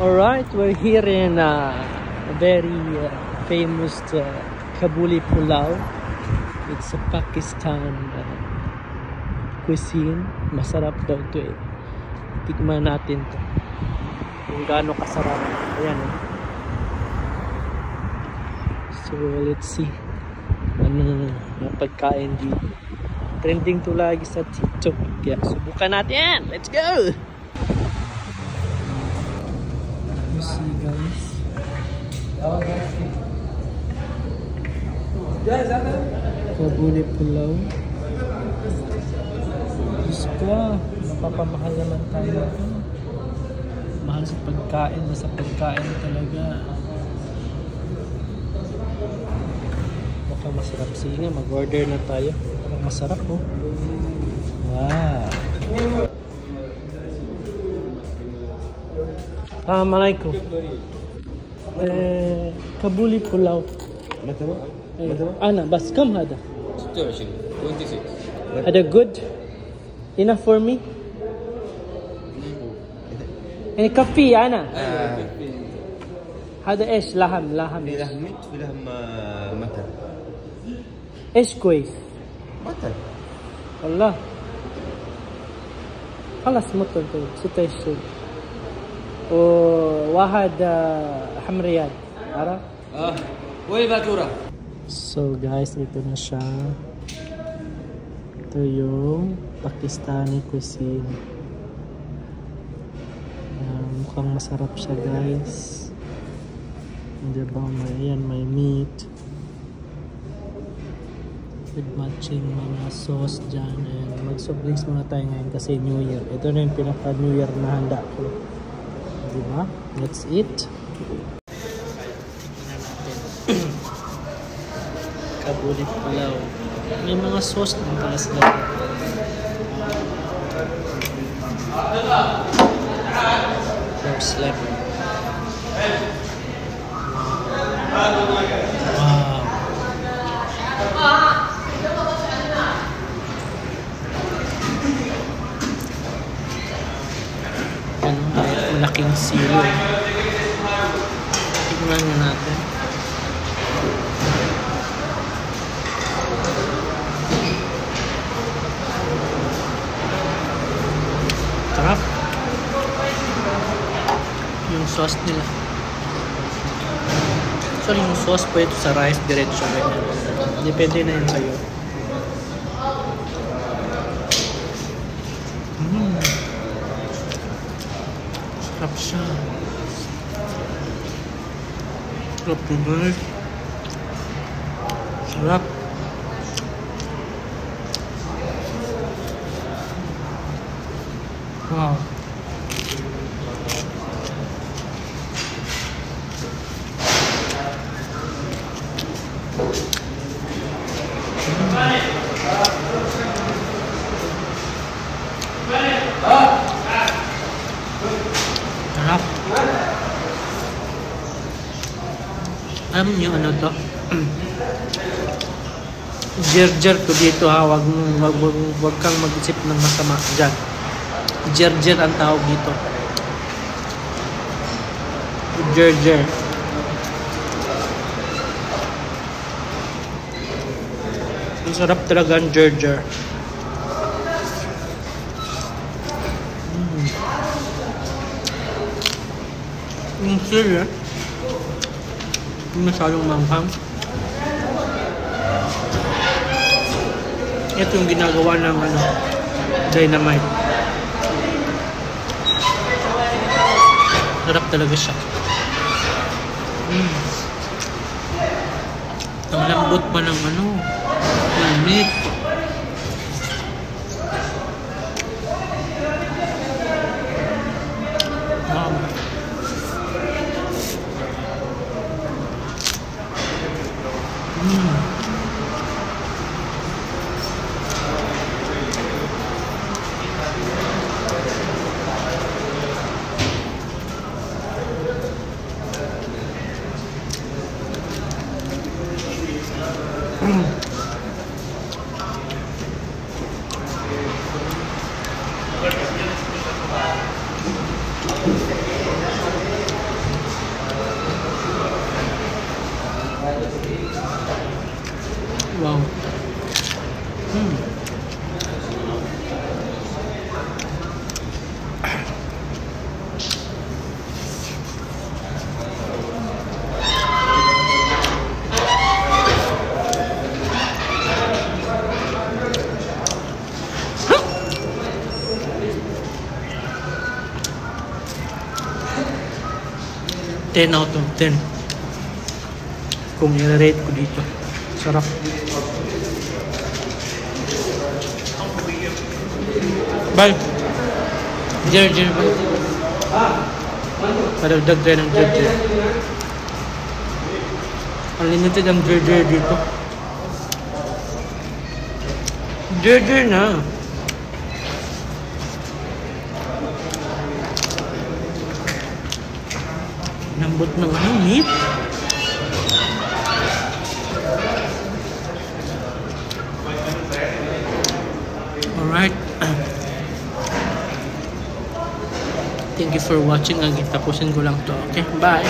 Alright, we're here in a very famous Kabuli Pulao. It's a Pakistan cuisine. Masarap daw ito eh. Tikman natin to. Kung gaano kasarap. Ayan eh. So let's see. Anong pagkain dito. Trending to lagi sa TikTok. Kaya subukan natin. Let's go! See guys, Kabuli Pulao. Diyos ko, napapamahal naman tayo. Mahal sa pagkain, nasa pagkain talaga. Mukhang masarap. Sige nga, mag-order na tayo. Mukhang masarap oh. Wow. Assalamualaikum. كابولي بولاو. متى؟ أنا بس كم هذا؟ 26. هذا good enough for me؟ يعني كفي أنا. هذا إيش لحم في لحم ميت في لحم متن. إيش كويس؟ متن. والله. خلاص متن طيب 6 وواحد حمريات عرف؟ وين الفاتورة؟ So guys, ito na siya. Ito yung Pakistani cuisine. Mukhang masarap siya guys. Diba? May meat. With matching mga sauce dyan. And mag-soft drinks muna tayo ngayon kasi New Year. Ito na yung pinaka-New Year na handa ko. Diba? Let's eat. Kabuli Pulao. May mga sauce din pala sila. First level. Wow. Malaking silo. Tignan na natin. Sarap. Yung sauce nila. Sorry, yung sauce po ito sa rice diretso. Depende na yun sa'yo. Sarap siya. Sarap po guys. Sarap. Wow. Sarap. Alam niyo ano to? Jer-jer to dito ha. Wag kang mag-isip ng masama dyan. Jer-jer ang tawag dito. Jer-jer. Ang sarap talaga ang jer-jer. Yung sili, hindi masyadong manghang. Ito yung ginagawa ng dynamite. Sarap talaga siya. Ang lambot pa ng ng meat. Wow. 10 out of 10. Kung i-rate ko dito. Sarap. Bye. Jer. Padagdag tayo ng jer. Unlimited ang jer dito. Jer na. Lambot ng meat. Alright. Thank you for watching. Tapusin ko lang to. Okay, bye.